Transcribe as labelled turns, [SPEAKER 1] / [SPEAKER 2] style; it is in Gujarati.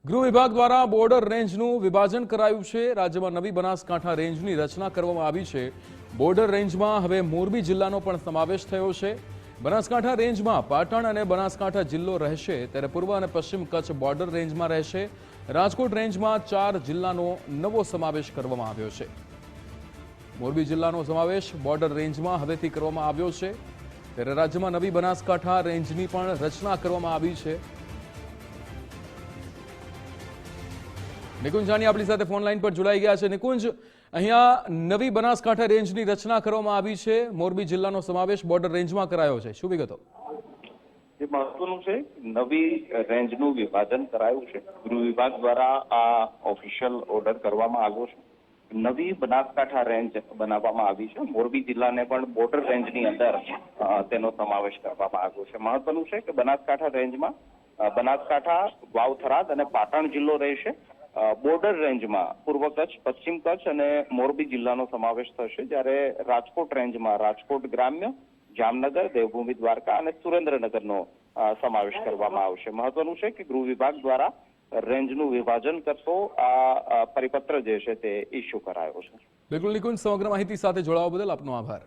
[SPEAKER 1] ગૃહ વિભાગ દ્વારા બોર્ડર રેન્જનું વિભાજન કરાયું છે। રાજ્યમાં નવી બનાસકાંઠા રેન્જની રચના કરવામાં આવી છે। બોર્ડર રેન્જમાં હવે મોરબી જિલ્લાનો પણ સમાવેશ થયો છે। બનાસકાંઠા રેન્જમાં પાટણ અને બનાસકાંઠા જિલ્લો રહેશે, ત્યારે પૂર્વ અને પશ્ચિમ કચ્છ બોર્ડર રેન્જમાં રહેશે। રાજકોટ રેન્જમાં 4 જિલ્લાનો નવો સમાવેશ કરવામાં આવ્યો છે। મોરબી જિલ્લાનો સમાવેશ બોર્ડર રેન્જમાં હવેથી કરવામાં આવ્યો છે, ત્યારે રાજ્યમાં નવી બનાસકાંઠા રેન્જની પણ રચના કરવામાં આવી છે। નિકુંજ જાની આપણી સાથે ફોન લાઈન પર જોડાઈ ગયા છે। નિકુંજ, અહીંયા નવી બનાસકાંઠા રેન્જની રચના કરવામાં આવી છે, મોરબી જિલ્લાનો સમાવેશ બોર્ડર રેન્જમાં કરાયો છે, શું વિગતો?
[SPEAKER 2] જે મહત્વનું છે, નવી રેન્જનું વિભાજન કરાયું છે। ગૃહ વિભાગ દ્વારા આ ઓફિશિયલ ઓર્ડર કરવામાં આવ્યો છે। નવી બનાસકાંઠા રેન્જ બનાવવામાં આવી છે। મોરબી જિલ્લાને પણ બોર્ડર રેન્જની અંદર તેનો સમાવેશ કરવામાં આવ્યો છે। મહત્વનું છે કે બનાસકાંઠા રેન્જમાં બનાસકાંઠા, વાવ-થરાદ અને પાટણ જિલ્લો રહેશે। બોર્ડર રેન્જમાં પૂર્વ કચ્છ, પશ્ચિમ કચ્છ અને મોરબી જિલ્લાનો સમાવેશ થશે, જ્યારે રાજકોટ રેન્જમાં રાજકોટ ગ્રામ્ય, જામનગર, દેવભૂમિ દ્વારકા અને સુરેન્દ્રનગરનો સમાવેશ કરવામાં આવશે। મહત્વનું છે કે ગૃહ વિભાગ દ્વારા રેન્જનું વિભાજન કરતો આ પરિપત્ર જે છે તે ઇસ્યુ કરાયો છે।
[SPEAKER 1] બિલકુલ નિકુંજ, સમગ્ર માહિતી સાથે જોડાવા બદલ આપનો આભાર।